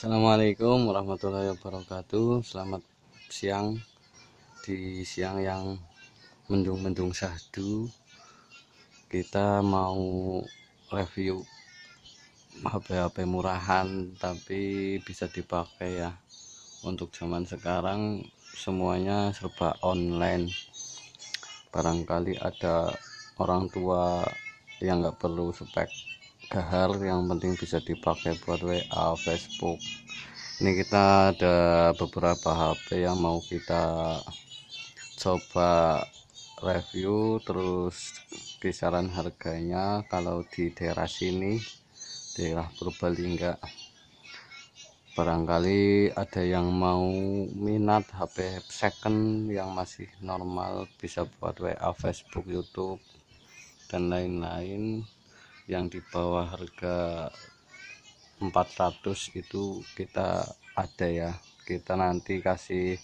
Assalamualaikum warahmatullahi wabarakatuh. Selamat siang di siang yang mendung-mendung syahdu. Kita mau review HP-HP murahan tapi bisa dipakai ya. Untuk zaman sekarang semuanya serba online. Barangkali ada orang tua yang nggak perlu spek gahar, yang penting bisa dipakai buat WA, Facebook. Ini kita ada beberapa HP yang mau kita coba review, terus kisaran harganya kalau di daerah sini, daerah Purbalingga, barangkali ada yang mau minat HP second yang masih normal, bisa buat WA, Facebook, YouTube dan lain-lain, yang di bawah harga 400 itu kita ada ya. Kita nanti kasih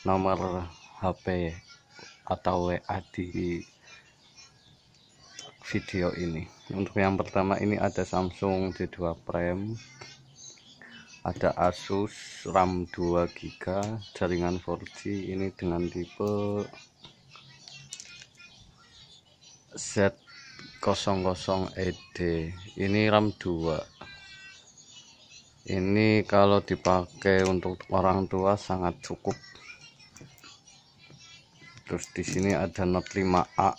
nomor HP atau WA di video ini. Untuk yang pertama ini ada Samsung J2 Prime, ada Asus RAM 2GB, jaringan 4G, ini dengan tipe Z00ED. Ini RAM 2. Ini kalau dipakai untuk orang tua sangat cukup. Terus di sini ada Note 5A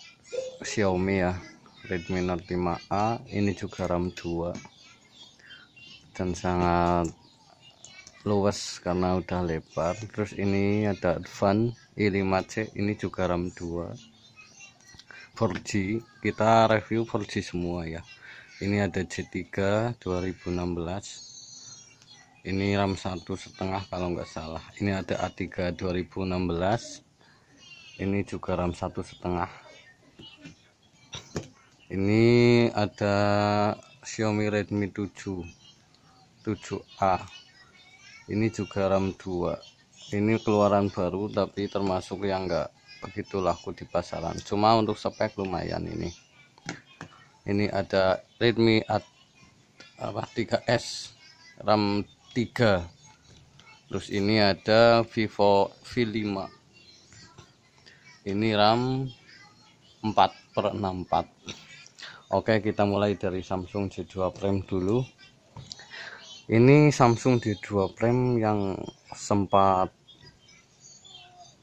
Xiaomi ya, Redmi Note 5A, ini juga RAM 2 dan sangat luas karena udah lebar. Terus ini ada Advan i5C, ini juga RAM 2, 4G. Kita review 4G semua ya. Ini ada J3 2016, ini RAM 1,5 kalau nggak salah. Ini ada A3 2016, ini juga RAM 1,5. Ini ada Xiaomi Redmi 7A, ini juga RAM 2. Ini keluaran baru tapi termasuk yang enggak begitu laku di pasaran, cuma untuk spek lumayan. Ini ada Redmi 3S RAM 3. Terus ini ada Vivo V5, ini RAM 4/64. Oke, kita mulai dari Samsung J2 Prime dulu. Ini Samsung J2 Prime yang sempat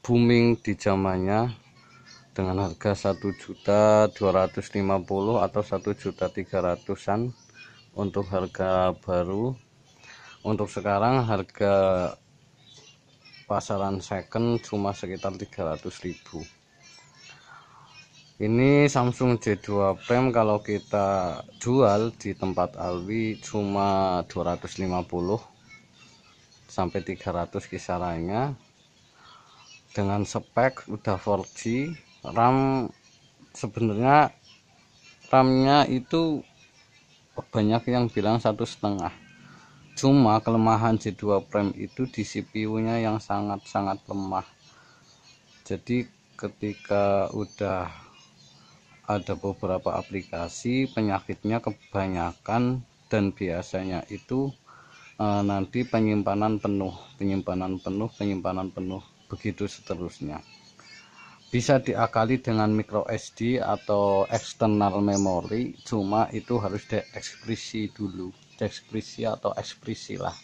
booming di zamannya dengan harga 1.250.000 atau 1.300.000-an untuk harga baru. Untuk sekarang harga pasaran second cuma sekitar 300.000. Ini Samsung J2 Prime kalau kita jual di tempat Alwi cuma 250 sampai 300 kisarannya, dengan spek udah 4G. RAM sebenarnya RAM-nya itu banyak yang bilang 1,5, cuma kelemahan J2 Prime itu di CPU-nya yang sangat-sangat lemah. Jadi ketika udah ada beberapa aplikasi, penyakitnya kebanyakan dan biasanya itu nanti penyimpanan penuh, begitu seterusnya. Bisa diakali dengan micro SD atau external memory, cuma itu harus diekspresi dulu, atau ekspresi lah.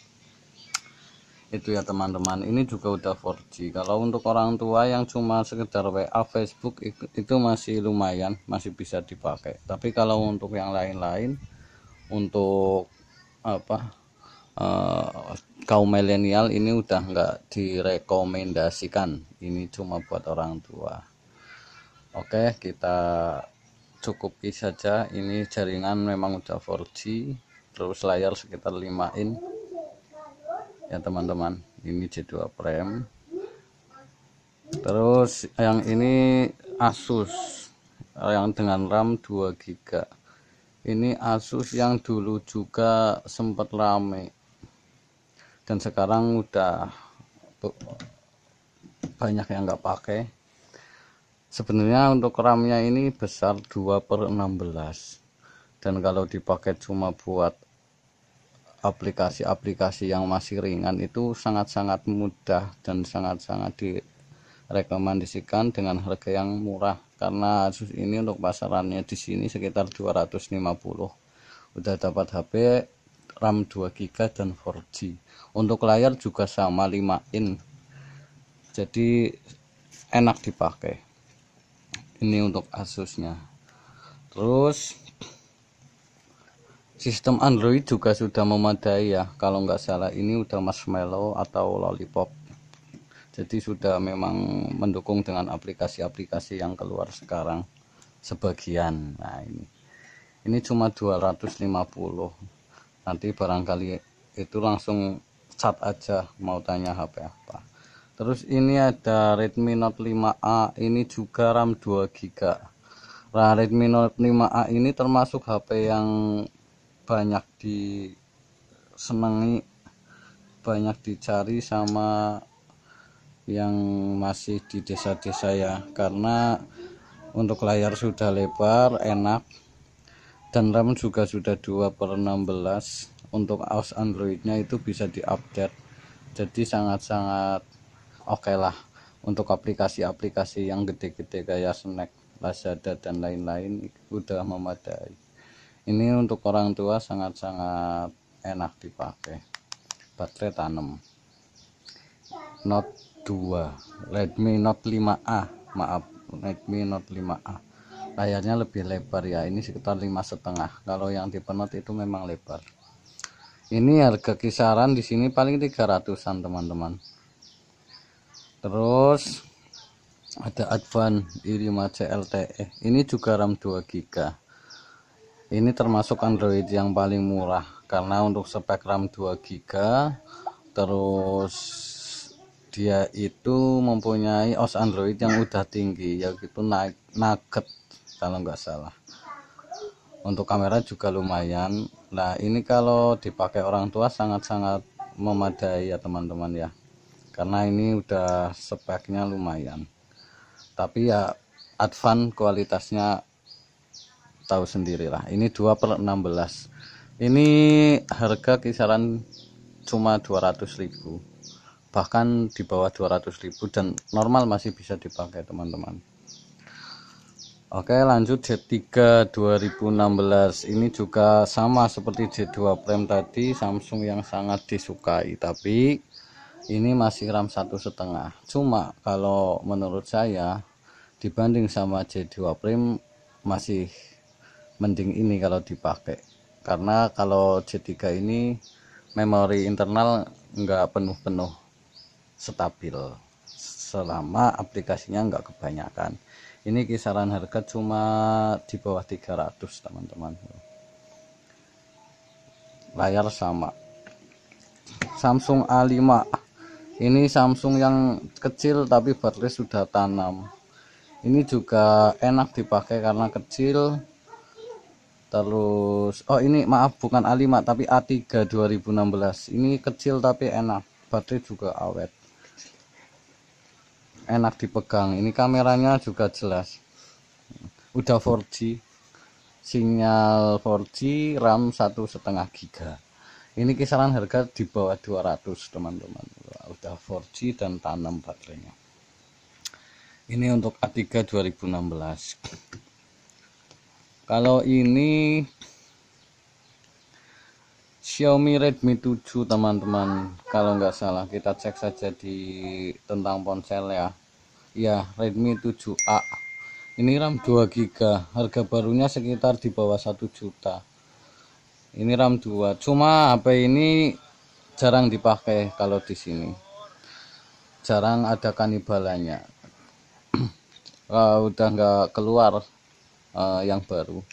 Itu ya teman-teman. Ini juga udah 4G. Kalau untuk orang tua yang cuma sekedar WA, Facebook, itu masih lumayan, masih bisa dipakai. Tapi kalau untuk yang lain-lain, untuk kaum milenial, ini udah nggak direkomendasikan. Ini cuma buat orang tua. Oke, kita cukupi saja. Ini jaringan memang udah 4G, terus layar sekitar 5 in ya teman-teman. Ini J2 Prime. Terus yang ini Asus yang dengan RAM 2GB. Ini Asus yang dulu juga sempat rame dan sekarang udah banyak yang nggak pakai. Sebenarnya untuk RAM-nya ini besar 2/16, dan kalau dipakai cuma buat aplikasi-aplikasi yang masih ringan itu sangat-sangat mudah dan sangat-sangat direkomendasikan dengan harga yang murah, karena Asus ini untuk pasarannya di sini sekitar 250. Udah dapat HP RAM 2GB dan 4G. Untuk layar juga sama 5 in, jadi enak dipakai. Ini untuk Asusnya. Terus sistem Android juga sudah memadai ya, kalau nggak salah ini udah Marshmallow atau Lollipop, jadi sudah memang mendukung dengan aplikasi-aplikasi yang keluar sekarang sebagian. Nah ini cuma 250, nanti barangkali itu langsung chat aja mau tanya HP apa. Terus ini ada Redmi Note 5A, ini juga RAM 2GB. Nah, Redmi Note 5A ini termasuk HP yang banyak disenangi, banyak dicari sama yang masih di desa-desa ya, karena untuk layar sudah lebar, enak, dan RAM juga sudah 2/16. Untuk OS Androidnya itu bisa diupdate, jadi sangat-sangat oke lah untuk aplikasi-aplikasi yang gede-gede kayak Snack, Lazada dan lain-lain udah memadai. Ini untuk orang tua sangat-sangat enak dipakai. Baterai tanam. Note 2, Redmi Note 5A, maaf, Redmi Note 5A. Layarnya lebih lebar ya, ini sekitar 5,5. Kalau yang tipe Note itu memang lebar. Ini harga kisaran di sini paling 300-an teman-teman. Terus ada Advan i5C LTE, ini juga RAM 2GB. Ini termasuk Android yang paling murah, karena untuk spek RAM 2GB, terus dia itu mempunyai OS Android yang udah tinggi, yaitu Nugget kalau nggak salah. Untuk kamera juga lumayan. Nah ini kalau dipakai orang tua sangat-sangat memadai ya teman-teman ya, karena ini udah speknya lumayan. Tapi ya Advan kualitasnya tahu sendirilah. Ini 2/16. Ini harga kisaran cuma 200.000, bahkan di bawah 200.000, dan normal masih bisa dipakai teman-teman. Oke, lanjut Z3 2016. Ini juga sama seperti Z2 Prime tadi, Samsung yang sangat disukai, tapi ini masih RAM 1,5. Cuma kalau menurut saya dibanding sama Z2 Prime masih mending ini kalau dipakai, karena kalau Z3 ini memori internal nggak penuh-penuh stabil selama aplikasinya nggak kebanyakan. Ini kisaran harga cuma di bawah 300 teman-teman. Layar sama. Samsung A5, ini Samsung yang kecil tapi baterai sudah tanam. Ini juga enak dipakai karena kecil. Terus ini maaf, bukan A5 tapi A3 2016. Ini kecil tapi enak, baterai juga awet, enak dipegang. Ini kameranya juga jelas, udah 4G, sinyal 4G, RAM 1,5 GB. Ini kisaran harga di bawah 200 teman-teman. Udah 4G dan tanam baterainya. Ini untuk A3 2016. Kalau ini Xiaomi Redmi 7 teman-teman, kalau nggak salah kita cek saja di tentang ponsel ya. Ya, Redmi 7A. Ini RAM 2GB, harga barunya sekitar di bawah 1 juta. Ini RAM 2. Cuma HP ini jarang dipakai kalau di sini. Jarang ada kanibalannya. Udah nggak keluar yang baru.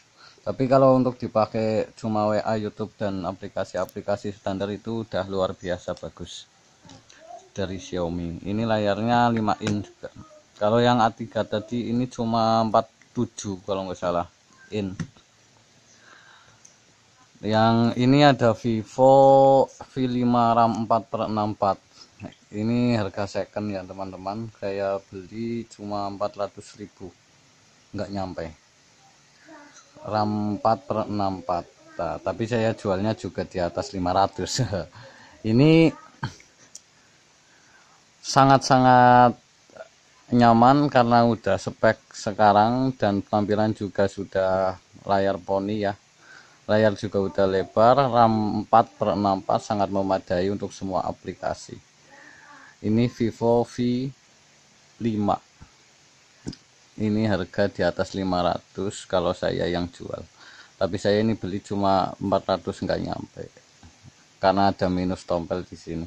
Tapi kalau untuk dipakai cuma WA, YouTube dan aplikasi-aplikasi standar itu udah luar biasa bagus dari Xiaomi. Ini layarnya 5 in juga. Kalau yang A3 tadi ini cuma 47 kalau nggak salah in. Yang ini ada Vivo V5 RAM 4/64. Ini harga second ya teman-teman, saya beli cuma 400.000, nggak nyampe. RAM 4/64. juta, tapi saya jualnya juga di atas 500. Ini sangat-sangat nyaman karena udah spek sekarang, dan tampilan juga sudah layar poni ya. Layar juga udah lebar, RAM 4/64 sangat memadai untuk semua aplikasi. Ini Vivo V5. Ini harga di atas 500 kalau saya yang jual. Tapi saya ini beli cuma 400, nggak nyampe. Karena ada minus tompel di sini.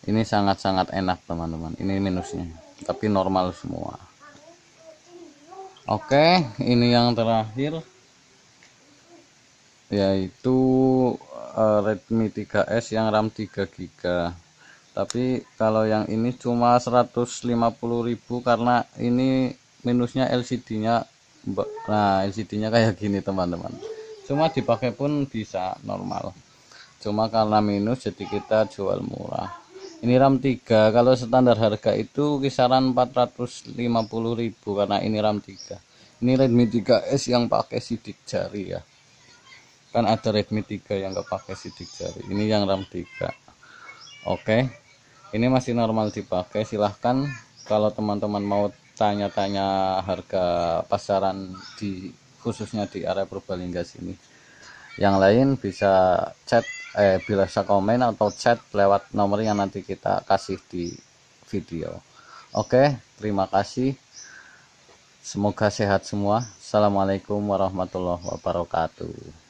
Ini sangat-sangat enak teman-teman. Ini minusnya, tapi normal semua. Oke, ini yang terakhir yaitu Redmi 3S yang RAM 3 GB. Tapi kalau yang ini cuma 150.000 karena ini minusnya LCD-nya. Nah, LCD-nya kayak gini teman-teman. Cuma dipakai pun bisa normal. Cuma karena minus jadi kita jual murah. Ini RAM 3, kalau standar harga itu kisaran 450.000 karena ini RAM 3. Ini Redmi 3S yang pakai sidik jari ya. Kan ada Redmi 3 yang nggak pakai sidik jari. Ini yang RAM 3. Oke, ini masih normal dipakai. Silahkan kalau teman-teman mau tanya-tanya harga pasaran di khususnya di area Purbalingga sini. Yang lain bisa chat, bisa komen atau chat lewat nomor yang nanti kita kasih di video. Oke, terima kasih. Semoga sehat semua. Assalamualaikum warahmatullahi wabarakatuh.